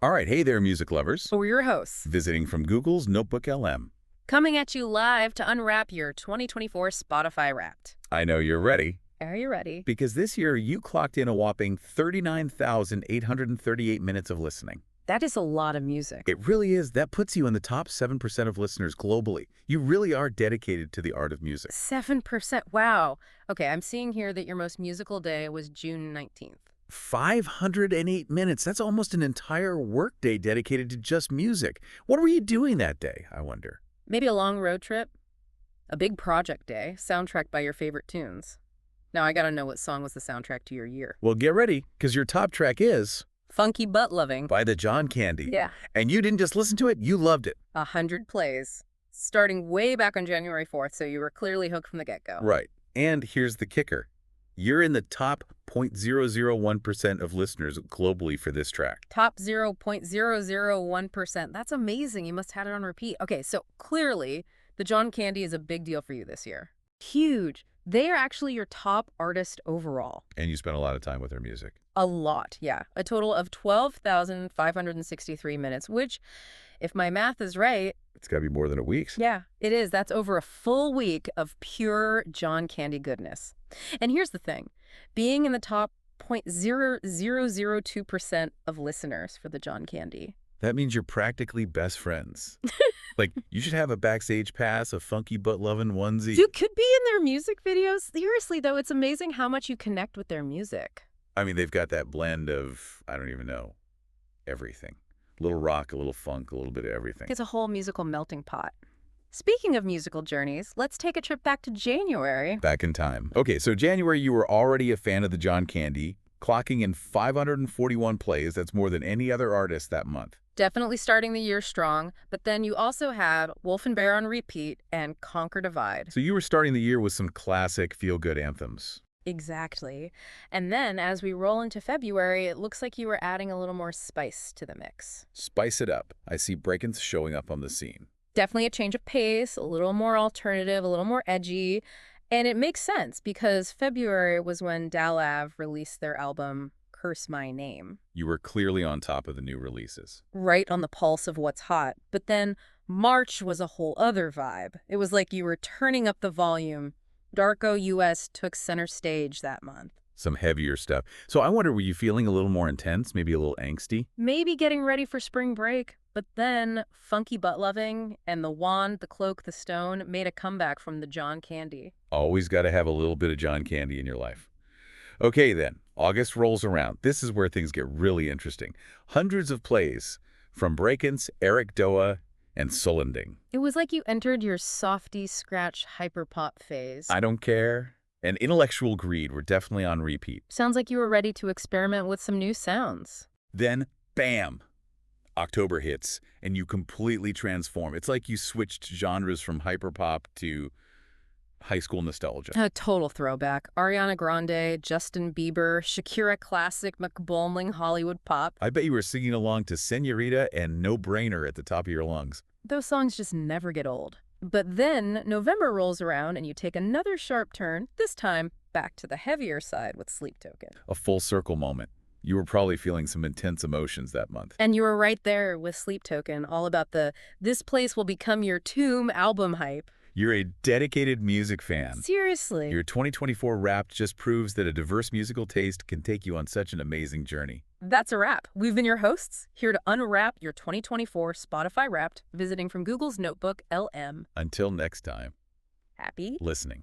All right, hey there, music lovers. We're your hosts, Visiting from Google's Notebook LM. coming at you live to unwrap your 2024 Spotify Wrapped. I know you're ready, Are you ready? because this year you clocked in a whopping 39,838 minutes of listening. That is a lot of music. It really is. That puts you in the top 7% of listeners globally. You really are dedicated to the art of music. 7%. Wow. Okay, I'm seeing here that your most musical day was June 19th. 508 minutes. That's almost an entire workday dedicated to just music. What were you doing that day, I wonder? Maybe a long road trip? A big project day, soundtracked by your favorite tunes. Now I gotta know what song was the soundtrack to your year. Well, get ready, because your top track is Funky Butt Loving. by the John Candy. Yeah. And you didn't just listen to it, you loved it. 100 plays. Starting way back on January 4th, so you were clearly hooked from the get-go. Right. And here's the kicker. You're in the top 0.001% of listeners globally for this track. Top 0.001%. That's amazing. You must have had it on repeat. Okay, so clearly, the John Candy is a big deal for you this year. Huge. They are actually your top artist overall. And you spent a lot of time with their music. A lot, yeah. A total of 12,563 minutes, which, if my math is right, It's got to be more than a week. yeah, it is. That's over a full week of pure John Candy goodness. And here's the thing. Being in the top 0.0002% of listeners for the John Candy. That means you're practically best friends. Like, you should have a backstage pass, a funky butt loving onesie. You could be in their music videos. Seriously, though, it's amazing how much you connect with their music. I mean, they've got that blend of, I don't even know, everything. A little rock, a little funk, a little bit of everything. It's a whole musical melting pot. Speaking of musical journeys, let's take a trip back to January. Back in time. Okay, so January, you were already a fan of the John Candy, clocking in 541 plays. That's more than any other artist that month. Definitely starting the year strong, but then you also had Wolf and Bear on repeat and Conquer Divide. So you were starting the year with some classic feel-good anthems. Exactly. And then as we roll into February, it looks like you were adding a little more spice to the mix. Spice it up. I see Breakins showing up on the scene. Definitely a change of pace, a little more alternative, a little more edgy. And it makes sense because February was when Dalav released their album Curse My Name. You were clearly on top of the new releases. Right on the pulse of what's hot. But then March was a whole other vibe. It was like you were turning up the volume. Darko US took center stage that month. Some heavier stuff. So I wonder, were you feeling a little more intense, maybe a little angsty? Maybe getting ready for spring break, but then Funky Butt Loving and The Wand, The Cloak, The Stone made a comeback from the John Candy. Always got to have a little bit of John Candy in your life. Okay then, August rolls around. This is where things get really interesting. Hundreds of plays from Breakins, Eric Doa, and Solending. It was like you entered your softy scratch hyperpop phase. I Don't Care and Intellectual Greed were definitely on repeat. Sounds like you were ready to experiment with some new sounds. Then, bam! October hits, and you completely transform. It's like you switched genres from hyperpop to high school nostalgia. A total throwback. Ariana Grande, Justin Bieber, Shakira classic, McBoomling Hollywood pop. I bet you were singing along to Senorita and No Brainer at the top of your lungs. Those songs just never get old. But then November rolls around and you take another sharp turn, this time back to the heavier side with Sleep Token. A full circle moment. You were probably feeling some intense emotions that month. And you were right there with Sleep Token, all about the "this place will become your tomb" album hype. You're a dedicated music fan. Seriously. Your 2024 Wrapped just proves that a diverse musical taste can take you on such an amazing journey. That's a wrap. We've been your hosts, here to unwrap your 2024 Spotify Wrapped, visiting from Google's Notebook LM. Until next time, Happy listening.